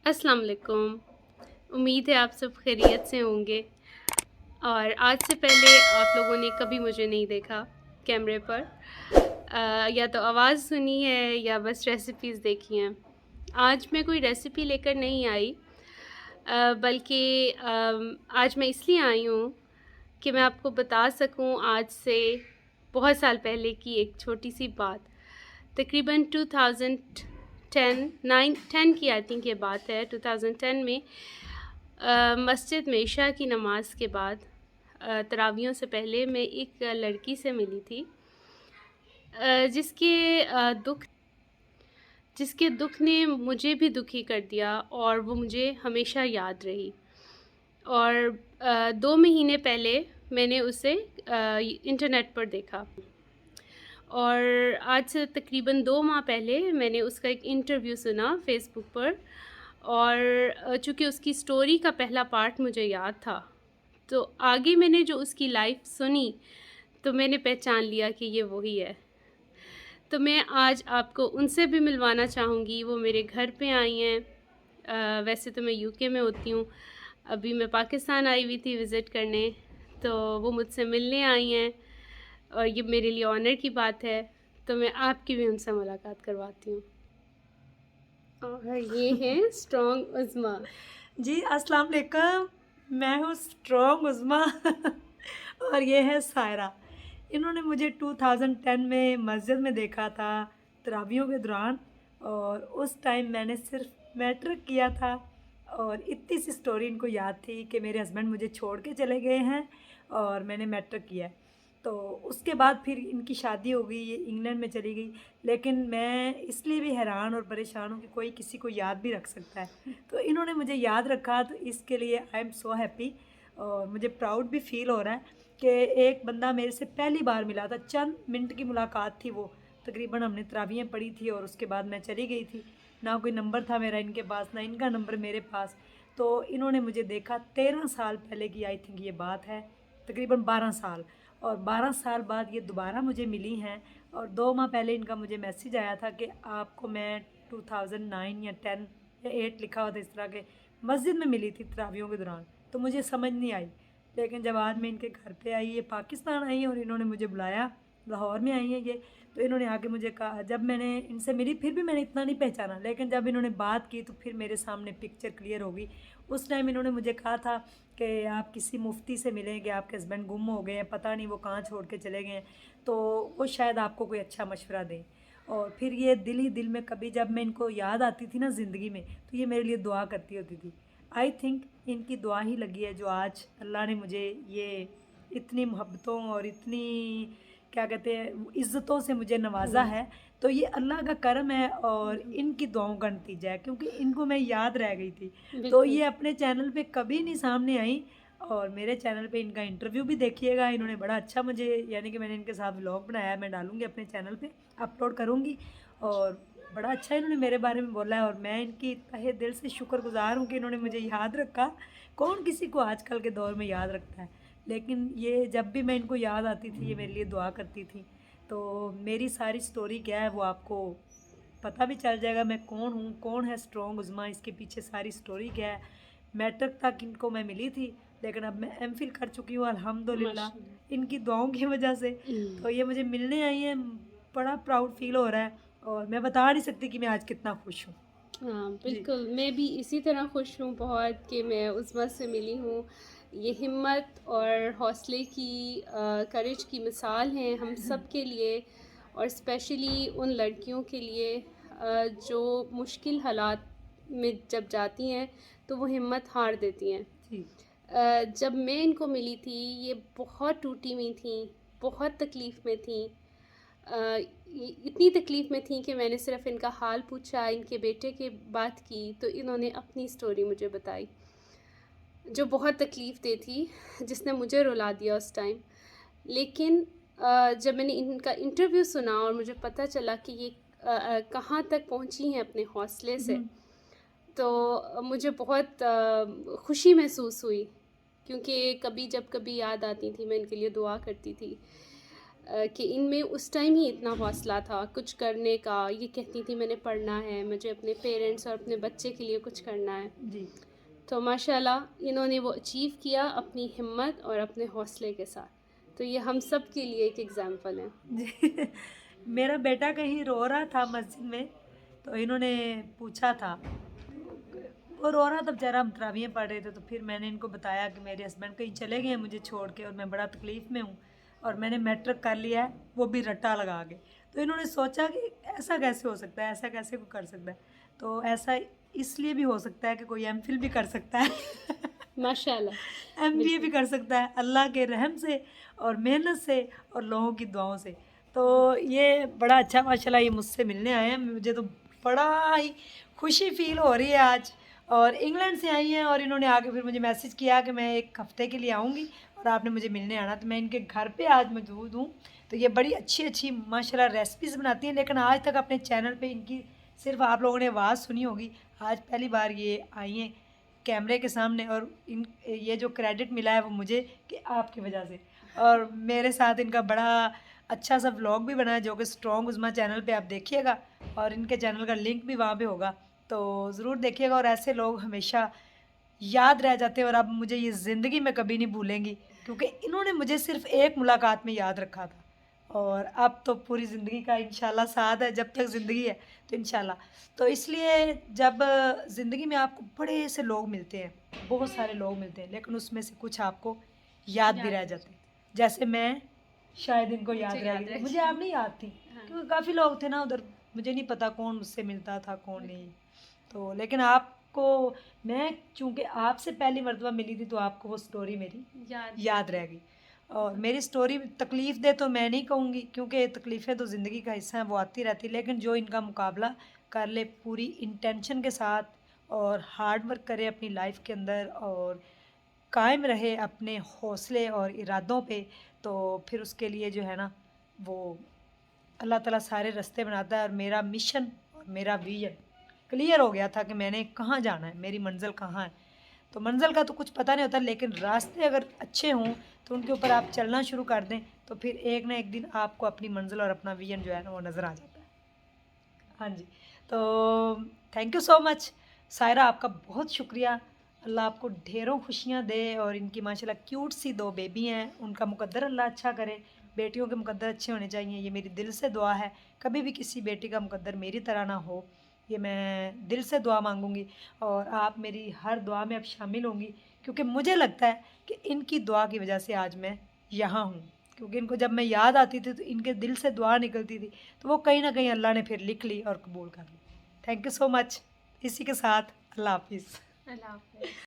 अस्सलाम वालेकुम। उम्मीद है आप सब खैरियत से होंगे और आज से पहले आप लोगों ने कभी मुझे नहीं देखा कैमरे पर। या तो आवाज़ सुनी है या बस रेसिपीज़ देखी हैं। आज मैं कोई रेसिपी लेकर नहीं आई, बल्कि आज मैं इसलिए आई हूँ कि मैं आपको बता सकूँ आज से बहुत साल पहले की एक छोटी-सी बात। तकरीबन 2010 9 10 की आई थिंक ये बात है। 2010 में मस्जिद में इशा की नमाज़ के बाद तरावियों से पहले मैं एक लड़की से मिली थी, जिसके दुख ने मुझे भी दुखी कर दिया और वो मुझे हमेशा याद रही। और 2 महीने पहले मैंने उसे इंटरनेट पर देखा और आज से तकरीबन 2 माह पहले मैंने उसका एक इंटरव्यू सुना फ़ेसबुक पर। और चूँकि उसकी स्टोरी का पहला पार्ट मुझे याद था, तो आगे मैंने जो उसकी लाइफ़ सुनी, तो मैंने पहचान लिया कि ये वही है। तो मैं आज आपको उनसे भी मिलवाना चाहूँगी, वो मेरे घर पे आई हैं। वैसे तो मैं यूके में होती हूँ, अभी मैं पाकिस्तान आई हुई थी विज़िट करने, तो वो मुझसे मिलने आई हैं और ये मेरे लिए ऑनर की बात है। तो मैं आपकी भी उनसे मुलाकात करवाती हूँ। और ये हैं स्ट्रॉन्ग उज़्मा। जी अस्सलाम वालेकुम। मैं हूँ स्ट्रॉन्ग उज़्मा और ये है सायरा। इन्होंने मुझे 2010 में मस्जिद में देखा था तरावियों के दौरान। और उस टाइम मैंने सिर्फ मैट्रिक किया था और इतनी सी स्टोरी इनको याद थी कि मेरे हस्बैंड मुझे छोड़ के चले गए हैं और मैंने मैट्रिक किया है। तो उसके बाद फिर इनकी शादी हो गई, ये इंग्लैंड में चली गई। लेकिन मैं इसलिए भी हैरान और परेशान हूँ कि कोई किसी को याद भी रख सकता है, तो इन्होंने मुझे याद रखा, तो इसके लिए आई एम सो हैप्पी। और मुझे प्राउड भी फील हो रहा है कि एक बंदा मेरे से पहली बार मिला था, चंद मिनट की मुलाकात थी वो। तकरीबन हमने तरावियाँ पढ़ी थी और उसके बाद मैं चली गई थी। ना कोई नंबर था मेरा इनके पास, ना इनका नंबर मेरे पास। तो इन्होंने मुझे देखा 13 साल पहले की आई थिंक ये बात है, तकरीबन 12 साल। और 12 साल बाद ये दोबारा मुझे मिली हैं। और 2 माह पहले इनका मुझे मैसेज आया था कि आपको मैं 2009 या 10 या 8 लिखा हुआ था इस तरह के, मस्जिद में मिली थी तरावियों के दौरान। तो मुझे समझ नहीं आई। लेकिन जब आज मैं इनके घर पे आई, ये पाकिस्तान आई और इन्होंने मुझे बुलाया, लाहौर में आई हैं ये। तो इन्होंने आके मुझे कहा, जब मैंने इनसे मिली फिर भी मैंने इतना नहीं पहचाना, लेकिन जब इन्होंने बात की तो फिर मेरे सामने पिक्चर क्लियर हो गई। उस टाइम इन्होंने मुझे कहा था कि आप किसी मुफ्ती से मिलेंगे, आपके हस्बैंड गुम हो गए हैं, पता नहीं वो कहाँ छोड़ के चले गए हैं, तो वो शायद आपको कोई अच्छा मशवरा दें। और फिर ये दिल ही दिल में कभी जब मैं इनको याद आती थी ना ज़िंदगी में, तो ये मेरे लिए दुआ करती होती थी। आई थिंक इनकी दुआ ही लगी है जो आज अल्लाह ने मुझे ये इतनी मोहब्बतों और इतनी क्या कहते हैं इज़्ज़तों से मुझे नवाजा हुँ, है। तो ये अल्लाह का करम है और इनकी दुआओं का नतीजा है, क्योंकि इनको मैं याद रह गई थी। तो बिल्कुल। ये अपने चैनल पे कभी नहीं सामने आई। और मेरे चैनल पे इनका इंटरव्यू भी देखिएगा, इन्होंने बड़ा अच्छा मुझे, यानी कि मैंने इनके साथ व्लॉग बनाया है, मैं डालूँगी अपने चैनल पे, अपलोड करूँगी। और बड़ा अच्छा इन्होंने मेरे बारे में बोला है और मैं इनकी तहे दिल से शुक्रगुज़ार हूँ कि इन्होंने मुझे याद रखा। कौन किसी को आजकल के दौर में याद रखता है, लेकिन ये जब भी मैं इनको याद आती थी ये मेरे लिए दुआ करती थी। तो मेरी सारी स्टोरी क्या है वो आपको पता भी चल जाएगा, मैं कौन हूँ, कौन है स्ट्रॉन्ग उज़्मा, इसके पीछे सारी स्टोरी क्या है। मैट्रिक तक इनको मैं मिली थी, लेकिन अब मैं एमफ़िल कर चुकी हूँ माशाल्लाह। अल्हम्दुलिल्लाह इनकी दुआओं की वजह से। तो हुँ। ये मुझे मिलने आई हैं, बड़ा प्राउड फ़ील हो रहा है और मैं बता नहीं सकती कि मैं आज कितना खुश हूँ। हाँ, जी। बिल्कुल, मैं भी इसी तरह खुश हूँ बहुत कि मैं उज़्मा से मिली हूँ। ये हिम्मत और हौसले की करेज की मिसाल हैं हम सब के लिए और स्पेशली उन लड़कियों के लिए जो मुश्किल हालात में जब जाती हैं, तो वो हिम्मत हार देती हैं। जी। जब मैं इनको मिली थी, ये बहुत टूटी हुई थीं, बहुत तकलीफ़ में थीं। इतनी तकलीफ़ में थी कि मैंने सिर्फ़ इनका हाल पूछा, इनके बेटे की बात की, तो इन्होंने अपनी स्टोरी मुझे बताई, जो बहुत तकलीफ़ दे थी, जिसने मुझे रुला दिया उस टाइम। लेकिन जब मैंने इनका इंटरव्यू सुना और मुझे पता चला कि ये कहाँ तक पहुँची हैं अपने हौसले से, हुँ। तो मुझे बहुत खुशी महसूस हुई, क्योंकि कभी जब कभी याद आती थी, मैं इनके लिए दुआ करती थी। कि इनमें उस टाइम ही इतना हौसला था कुछ करने का। ये कहती थी मैंने पढ़ना है, मुझे अपने पेरेंट्स और अपने बच्चे के लिए कुछ करना है। जी तो माशाल्लाह इन्होंने वो अचीव किया अपनी हिम्मत और अपने हौसले के साथ। तो ये हम सब के लिए एक एग्ज़ाम्पल है। जी मेरा बेटा कहीं रो रहा था मस्जिद में, तो इन्होंने पूछा था, वो रो रहा था बेचारा, हम तरावियाँ पढ़ रहे थे, तो फिर मैंने इनको बताया कि मेरे हस्बैंड कहीं चले गए हैं मुझे छोड़ के और मैं बड़ा तकलीफ़ में हूँ और मैंने मैट्रिक कर लिया है, वो भी रट्टा लगा के। तो इन्होंने सोचा कि ऐसा कैसे हो सकता है, ऐसा कैसे कोई कर सकता है। तो ऐसा इसलिए भी हो सकता है कि कोई एमफिल भी कर सकता है माशाल्लाह, एमबीए भी बिल्कुल। कर सकता है अल्लाह के रहम से और मेहनत से और लोगों की दुआओं से। तो ये बड़ा अच्छा माशाल्लाह ये मुझसे मिलने आए हैं, मुझे तो बड़ा ही खुशी फील हो रही है आज। और इंग्लैंड से आई हैं और इन्होंने आके फिर मुझे मैसेज किया कि मैं 1 हफ़्ते के लिए आऊँगी और आपने मुझे मिलने आना। तो मैं इनके घर पे आज मौजूद हूँ। तो ये बड़ी अच्छी-अच्छी माशाल्लाह रेसिपीज़ बनाती हैं, लेकिन आज तक अपने चैनल पे इनकी सिर्फ़ आप लोगों ने आवाज़ सुनी होगी। आज पहली बार ये आई हैं कैमरे के सामने और इन ये जो क्रेडिट मिला है वो मुझे कि आपकी वजह से। और मेरे साथ इनका बड़ा अच्छा सा व्लॉग भी बना है जो कि स्ट्रॉन्ग उज़्मा चैनल पे आप देखिएगा और इनके चैनल का लिंक भी वहाँ पे होगा, तो ज़रूर देखिएगा। और ऐसे लोग हमेशा याद रह जाते हैं और अब मुझे ये ज़िंदगी में कभी नहीं भूलेंगी, क्योंकि इन्होंने मुझे सिर्फ़ एक मुलाकात में याद रखा था और अब तो पूरी ज़िंदगी का इंशाल्लाह साथ है, जब तक ज़िंदगी है तो इंशाल्लाह। तो इसलिए जब ज़िंदगी में आपको बड़े से लोग मिलते हैं, बहुत सारे लोग मिलते हैं, लेकिन उसमें से कुछ आपको याद भी याद रह रह जाते हैं। जैसे मैं शायद इनको मुझे याद रह याद गई, रह मुझे आप नहीं याद थी हाँ। क्योंकि काफ़ी लोग थे ना उधर, मुझे नहीं पता कौन मुझसे मिलता था कौन नहीं। तो लेकिन आपको, मैं चूँकि आपसे पहली मर्तबा मिली थी तो आपको वो स्टोरी मेरी याद रह गई। और मेरी स्टोरी तकलीफ़ दे तो मैं नहीं कहूँगी, क्योंकि तकलीफ़ें तो ज़िंदगी का हिस्सा हैं, वो आती रहती है। लेकिन जो इनका मुकाबला कर ले पूरी इंटेंशन के साथ और हार्ड वर्क करे अपनी लाइफ के अंदर और कायम रहे अपने हौसले और इरादों पे, तो फिर उसके लिए जो है ना वो अल्लाह ताला सारे रास्ते बनाता है। और मेरा मिशन और मेरा विज़न क्लियर हो गया था कि मैंने कहाँ जाना है, मेरी मंज़िल कहाँ है। तो मंज़िल का तो कुछ पता नहीं होता, लेकिन रास्ते अगर अच्छे हों तो उनके ऊपर आप चलना शुरू कर दें तो फिर एक ना एक दिन आपको अपनी मंज़िल और अपना विज़न जो है ना वो नज़र आ जाता है। हाँ जी, तो thank you so much Saira, आपका बहुत शुक्रिया। अल्लाह आपको ढेरों खुशियाँ दे और इनकी माशाल्लाह क्यूट सी 2 बेबी हैं, उनका मुकद्दर अल्लाह अच्छा करे। बेटियों के मुकद्दर अच्छे होने चाहिए, ये मेरी दिल से दुआ है। कभी भी किसी बेटी का मुकद्दर मेरी तरह ना हो, ये मैं दिल से दुआ मांगूंगी और आप मेरी हर दुआ में अब शामिल होंगी, क्योंकि मुझे लगता है कि इनकी दुआ की वजह से आज मैं यहाँ हूँ। क्योंकि इनको जब मैं याद आती थी तो इनके दिल से दुआ निकलती थी, तो वो कहीं ना कहीं अल्लाह ने फिर लिख ली और कबूल कर ली। Thank you so much. इसी के साथ अल्लाह हाफिज़। अल्लाह हाफ़िज़।